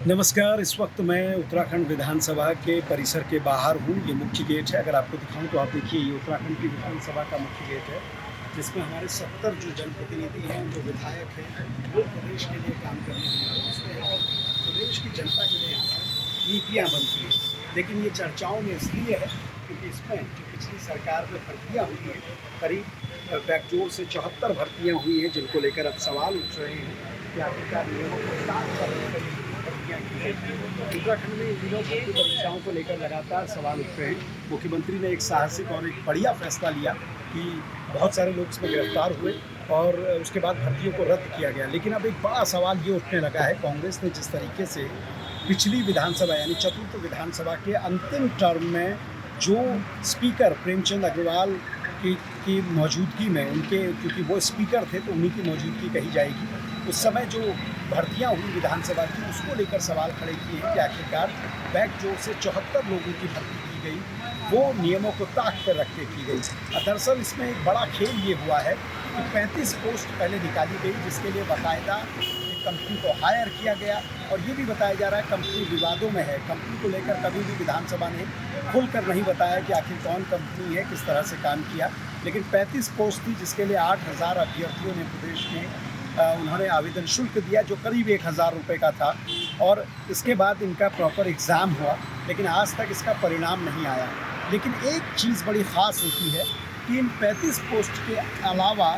नमस्कार। इस वक्त मैं उत्तराखंड विधानसभा के परिसर के बाहर हूँ। ये मुख्य गेट है। अगर आपको दिखाऊँ तो आप देखिए, ये उत्तराखंड की विधानसभा का मुख्य गेट है, जिसमें हमारे 70 जो जनप्रतिनिधि हैं, जो विधायक हैं, वो प्रदेश के लिए काम करने के लिए पहुँचते हैं और प्रदेश की जनता के लिए यहाँ पर नीतियाँ बनती हैं। लेकिन ये चर्चाओं में इसलिए है क्योंकि इसमें जो पिछली सरकार में भर्तियाँ हुई हैं, करीब बैकजोर से 74 भर्तियाँ हुई हैं, जिनको लेकर अब सवाल उठ रहे हैं कि आखिरकार नियमों को साफ करने के लिए भर्तियाँ की गई। उत्तराखंड में इन दिनों भर्ती परीक्षाओं को लेकर लगातार सवाल उठ रहे हैं। मुख्यमंत्री ने एक साहसिक और एक बढ़िया फैसला लिया कि बहुत सारे लोग इसमें गिरफ्तार हुए और उसके बाद भर्तियों को रद्द किया गया। लेकिन अब एक बड़ा सवाल ये उठने लगा है, कांग्रेस ने जिस तरीके से पिछली विधानसभा यानी चतुर्थ विधानसभा के अंतिम टर्म में जो स्पीकर प्रेमचंद अग्रवाल की मौजूदगी में, उनके क्योंकि वो स्पीकर थे तो उन्हीं की मौजूदगी कही जाएगी, उस समय जो भर्तियां हुई विधानसभा की, उसको लेकर सवाल खड़े किए हैं कि आखिरकार बैकजोर से 74 लोगों की भर्ती की गई, वो नियमों को ताक पर रख के की गई। दरअसल इसमें एक बड़ा खेल ये हुआ है कि 35 पोस्ट पहले निकाली गई, जिसके लिए बाकायदा एक कंपनी को हायर किया गया और ये भी बताया जा रहा है कंपनी विवादों में है। कंपनी को लेकर कभी भी विधानसभा ने खुलकर नहीं बताया कि आखिर कौन कंपनी है, किस तरह से काम किया। लेकिन 35 पोस्ट थी, जिसके लिए 8,000 अभ्यर्थियों ने प्रदेश में उन्होंने आवेदन शुल्क दिया, जो करीब 1,000 रुपये का था और इसके बाद इनका प्रॉपर एग्ज़ाम हुआ, लेकिन आज तक इसका परिणाम नहीं आया। लेकिन एक चीज़ बड़ी ख़ास होती है कि इन 35 पोस्ट के अलावा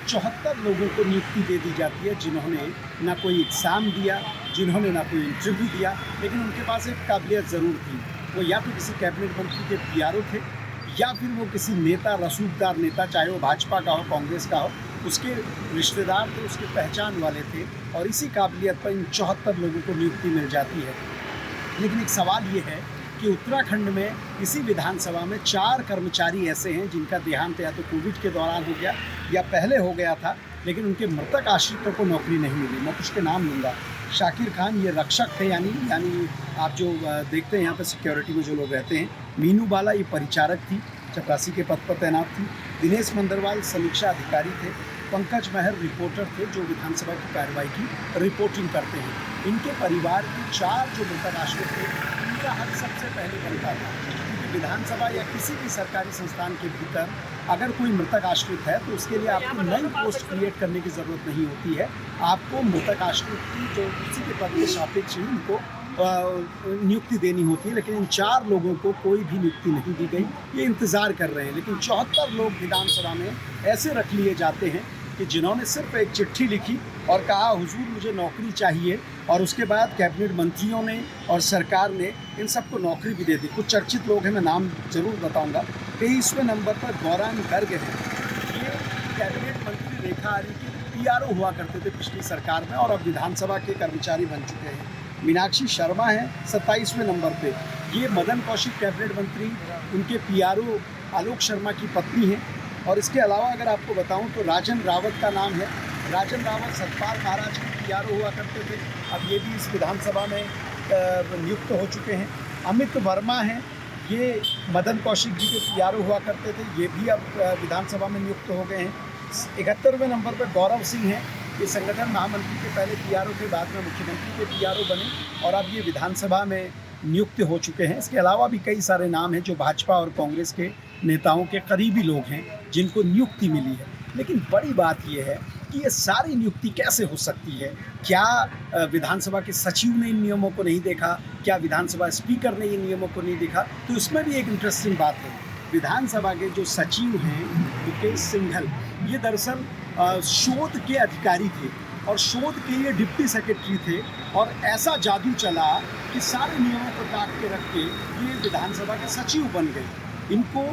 74 लोगों को नियुक्ति दे दी जाती है, जिन्होंने ना कोई एग्ज़ाम दिया, जिन्होंने ना कोई इंटरव्यू दिया, लेकिन उनके पास एक काबिलियत ज़रूर थी। वो या तो किसी कैबिनेट मंत्री के पीआरओ थे या फिर वो किसी नेता, रसूखदार नेता, चाहे वो भाजपा का हो, कांग्रेस का हो, उसके रिश्तेदार थे, उसके पहचान वाले थे और इसी काबिलियत पर इन 74 लोगों को नियुक्ति मिल जाती है। लेकिन एक सवाल ये है कि उत्तराखंड में इसी विधानसभा में 4 कर्मचारी ऐसे हैं जिनका देहांत या तो कोविड के दौरान हो गया या पहले हो गया था, लेकिन उनके मृतक आश्रितों को नौकरी नहीं मिली। मैं कुछ के नाम लूँगा। शाकिर खान, ये रक्षक थे, यानी आप जो देखते हैं यहाँ पर सिक्योरिटी में जो लोग रहते हैं। मीनू बाला, ये परिचारक थी, चपरासी के पद पर तैनात थी। दिनेश मंदरवाल समीक्षा अधिकारी थे। पंकज महर रिपोर्टर थे, जो विधानसभा की कार्रवाई की रिपोर्टिंग करते हैं। इनके परिवार के 4 जो मृतक आश्रित थे, उनका हक सबसे पहले बनता था, क्योंकि विधानसभा या किसी भी सरकारी संस्थान के भीतर अगर कोई मृतक आश्रित है तो उसके लिए आपको नई पोस्ट क्रिएट करने की ज़रूरत नहीं होती है। आपको मृतक आश्रित की जो उसी के पद के सापेक्ष ही उनको नियुक्ति देनी होती है। लेकिन इन 4 लोगों को कोई भी नियुक्ति नहीं दी गई, ये इंतज़ार कर रहे हैं। लेकिन 74 लोग विधानसभा में ऐसे रख लिए जाते हैं कि जिन्होंने सिर्फ एक चिट्ठी लिखी और कहा, हुजूर मुझे नौकरी चाहिए, और उसके बाद कैबिनेट मंत्रियों ने और सरकार ने इन सबको नौकरी भी दे दी। कुछ चर्चित लोग हैं, मैं नाम जरूर बताऊंगा। 23वें नंबर पर गौरांग गर्ग हैं। ये कैबिनेट मंत्री रेखा आर्य के पीआरओ हुआ करते थे पिछली सरकार में और अब विधानसभा के कर्मचारी बन चुके हैं। मीनाक्षी शर्मा हैं 27वें नंबर पे। ये मदन कौशिक कैबिनेट मंत्री, उनके पीआरओ आलोक शर्मा की पत्नी हैं। और इसके अलावा अगर आपको बताऊं तो राजन रावत का नाम है। राजन रावत सतपाल महाराज के पीआरओ हुआ करते थे, अब ये भी इस विधानसभा में नियुक्त हो चुके हैं। अमित वर्मा हैं, ये मदन कौशिक जी के पीआरओ हुआ करते थे, ये भी अब विधानसभा में नियुक्त हो गए हैं। 71वें नंबर पर गौरव सिंह हैं, ये संगठन महामंत्री के पहले पीआरओ थे, बाद में मुख्यमंत्री के पीआरओ बने और अब ये विधानसभा में नियुक्त हो चुके हैं। इसके अलावा भी कई सारे नाम हैं जो भाजपा और कांग्रेस के नेताओं के करीबी लोग हैं जिनको नियुक्ति मिली है। लेकिन बड़ी बात यह है कि ये सारी नियुक्ति कैसे हो सकती है? क्या विधानसभा के सचिव ने इन नियमों को नहीं देखा? क्या विधानसभा स्पीकर ने इन नियमों को नहीं देखा? तो इसमें भी एक इंटरेस्टिंग बात है। विधानसभा के जो सचिव हैं मुकेश सिंघल, ये दरअसल शोध के अधिकारी थे और शोध के ये डिप्टी सेक्रेटरी थे और ऐसा जादू चला कि सारे नियमों को ताक के रख के ये विधानसभा के सचिव बन गए। इनको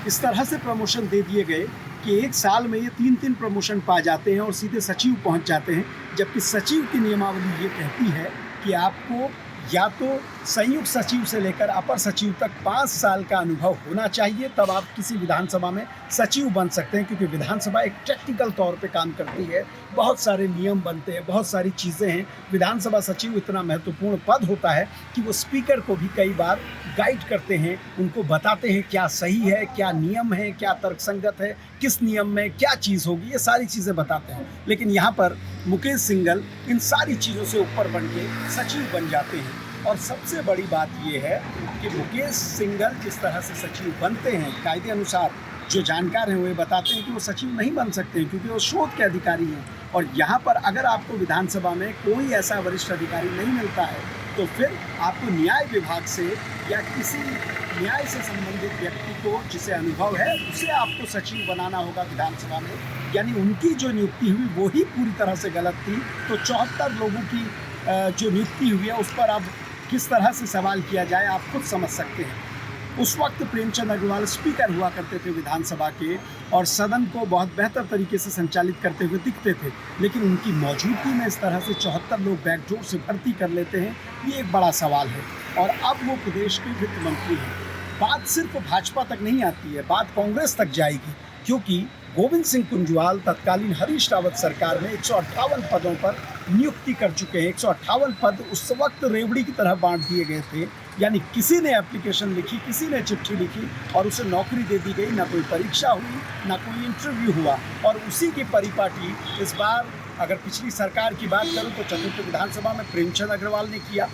इस तरह से प्रमोशन दे दिए गए कि एक साल में ये 3-3 प्रमोशन पा जाते हैं और सीधे सचिव पहुंच जाते हैं, जबकि सचिव की नियमावली ये कहती है कि आपको या तो संयुक्त सचिव से लेकर अपर सचिव तक 5 साल का अनुभव होना चाहिए, तब आप किसी विधानसभा में सचिव बन सकते हैं। क्योंकि विधानसभा एक टेक्निकल तौर पे काम करती है, बहुत सारे नियम बनते हैं, बहुत सारी चीज़ें हैं। विधानसभा सचिव इतना महत्वपूर्ण पद होता है कि वो स्पीकर को भी कई बार गाइड करते हैं, उनको बताते हैं क्या सही है, क्या नियम है, क्या तर्कसंगत है, किस नियम में क्या चीज़ होगी, ये सारी चीज़ें बताते हैं। लेकिन यहाँ पर मुकेश सिंघल इन सारी चीज़ों से ऊपर बन के सचिव बन जाते हैं। और सबसे बड़ी बात ये है कि मुकेश सिंघल जिस तरह से सचिव बनते हैं, कायदे अनुसार जो जानकार हैं वो ये बताते हैं कि वो सचिव नहीं बन सकते हैं, क्योंकि वो शोध के अधिकारी हैं। और यहाँ पर अगर आपको विधानसभा में कोई ऐसा वरिष्ठ अधिकारी नहीं मिलता है, तो फिर आपको न्याय विभाग से या किसी न्याय से संबंधित व्यक्ति को जिसे अनुभव है, उसे आपको सचिव बनाना होगा विधानसभा में। यानी उनकी जो नियुक्ति हुई वो ही पूरी तरह से गलत थी। तो 74 लोगों की जो नियुक्ति हुई है उस पर अब किस तरह से सवाल किया जाए, आप खुद समझ सकते हैं। उस वक्त प्रेमचंद अग्रवाल स्पीकर हुआ करते थे विधानसभा के, और सदन को बहुत बेहतर तरीके से संचालित करते हुए दिखते थे। लेकिन उनकी मौजूदगी में इस तरह से 74 लोग बैकडोर से भर्ती कर लेते हैं, ये एक बड़ा सवाल है। और अब वो प्रदेश के वित्त मंत्री हैं। बात सिर्फ भाजपा तक नहीं आती है, बात कांग्रेस तक जाएगी, क्योंकि गोविंद सिंह कुंजवाल तत्कालीन हरीश रावत सरकार में 158 पदों पर नियुक्ति कर चुके हैं। 158 पद उस वक्त रेवड़ी की तरह बांट दिए गए थे। यानी किसी ने एप्लीकेशन लिखी, किसी ने चिट्ठी लिखी और उसे नौकरी दे दी गई। ना कोई परीक्षा हुई, ना कोई इंटरव्यू हुआ, और उसी की परिपाटी इस बार अगर पिछली सरकार की बात करूं तो चतुर्थ विधानसभा में प्रेमचंद अग्रवाल ने किया।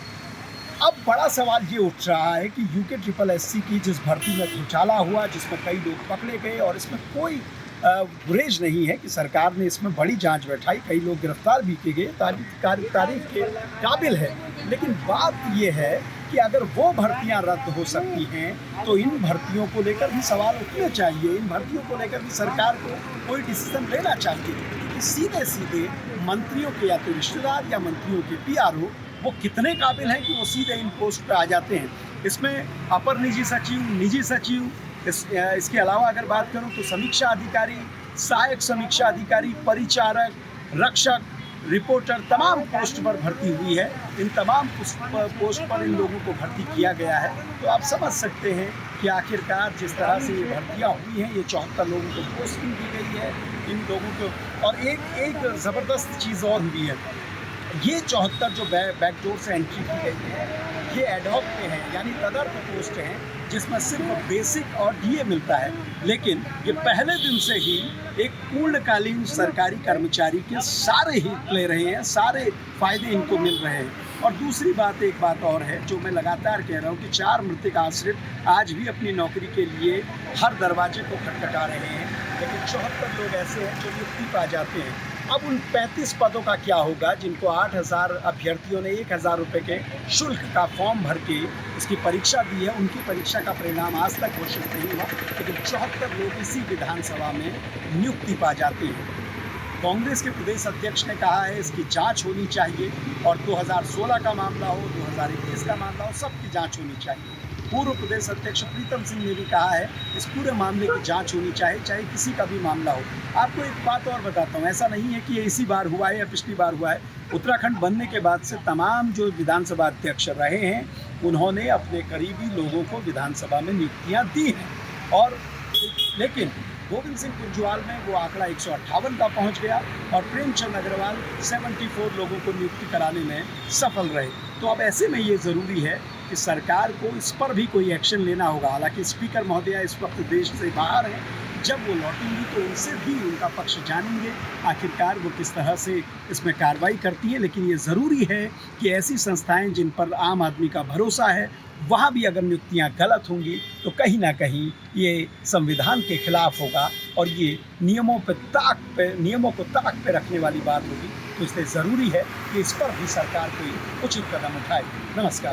अब बड़ा सवाल ये उठ रहा है कि UKSSC की जिस भर्ती में घोटाला हुआ, जिसमें कई लोग पकड़े गए, और इसमें कोई गुरेज नहीं है कि सरकार ने इसमें बड़ी जांच बैठाई, कई लोग गिरफ्तार भी किए गए, तारीफ के काबिल है। लेकिन बात ये है कि अगर वो भर्तियां रद्द हो सकती हैं तो इन भर्तियों को लेकर भी सवाल उठने चाहिए। इन भर्तियों को लेकर भी सरकार को कोई डिसीजन लेना चाहिए कि सीधे सीधे मंत्रियों के या तो रिश्तेदार या मंत्रियों के PRO वो कितने काबिल हैं कि वो सीधे इन पोस्ट पे आ जाते हैं। इसमें अपर निजी सचिव, इसके अलावा अगर बात करूं तो समीक्षा अधिकारी, सहायक समीक्षा अधिकारी, परिचारक, रक्षक, रिपोर्टर, तमाम पोस्ट पर भर्ती हुई है। इन तमाम पोस्ट पर इन लोगों को भर्ती किया गया है। तो आप समझ सकते हैं कि आखिरकार जिस तरह से ये भर्तियाँ हुई हैं, ये 74 लोगों को पोस्टिंग दी गई है इन लोगों को। और एक ज़बरदस्त चीज़ और हुई है, ये 74 जो बैकडोर से एंट्री की गई है, ये एडहॉक पे हैं, यानी तदर्थ पोस्ट हैं, जिसमें सिर्फ बेसिक और DA मिलता है। लेकिन ये पहले दिन से ही एक पूर्णकालीन सरकारी कर्मचारी के सारे हित ले रहे हैं, सारे फायदे इनको मिल रहे हैं। और दूसरी बात, एक बात और है जो मैं लगातार कह रहा हूँ कि 4 मृतक आश्रित आज भी अपनी नौकरी के लिए हर दरवाजे को खटखटा रहे हैं। लेकिन 74 लोग ऐसे हैं जो नियुक्ति पा जाते हैं। अब उन 35 पदों का क्या होगा जिनको 8000 अभ्यर्थियों ने 1000 रुपये के शुल्क का फॉर्म भर के उसकी परीक्षा दी है। उनकी परीक्षा का परिणाम आज तक घोषित नहीं हुआ, लेकिन 74 लोग इसी विधानसभा में नियुक्ति पा जाते हैं। कांग्रेस के प्रदेश अध्यक्ष ने कहा है इसकी जांच होनी चाहिए, और 2016 का मामला हो, 2021 का मामला हो, सबकी जांच होनी चाहिए। पूर्व प्रदेश अध्यक्ष प्रीतम सिंह ने भी कहा है इस पूरे मामले की जांच होनी चाहिए, चाहे किसी का भी मामला हो। आपको एक बात और बताता हूँ, ऐसा नहीं है कि ये इसी बार हुआ है या पिछली बार हुआ है। उत्तराखंड बनने के बाद से तमाम जो विधानसभा अध्यक्ष रहे हैं, उन्होंने अपने करीबी लोगों को विधानसभा में नियुक्तियाँ दी हैं। और लेकिन गोविंद सिंह कुंजवाल में वो आंकड़ा 158 का पहुंच गया, और प्रेमचंद अग्रवाल 74 लोगों को नियुक्ति कराने में सफल रहे। तो अब ऐसे में ये ज़रूरी है कि सरकार को इस पर भी कोई एक्शन लेना होगा। हालांकि स्पीकर महोदया इस वक्त देश से बाहर हैं, जब वो लौटेंगी तो उनसे भी उनका पक्ष जानेंगे आखिरकार वो किस तरह से इसमें कार्रवाई करती है। लेकिन ये ज़रूरी है कि ऐसी संस्थाएं जिन पर आम आदमी का भरोसा है, वहाँ भी अगर नियुक्तियाँ गलत होंगी तो कहीं ना कहीं ये संविधान के खिलाफ होगा, और ये नियमों को ताक पे रखने वाली बात होगी। तो इसलिए ज़रूरी है कि इस पर भी सरकार कोई उचित कदम उठाए। नमस्कार।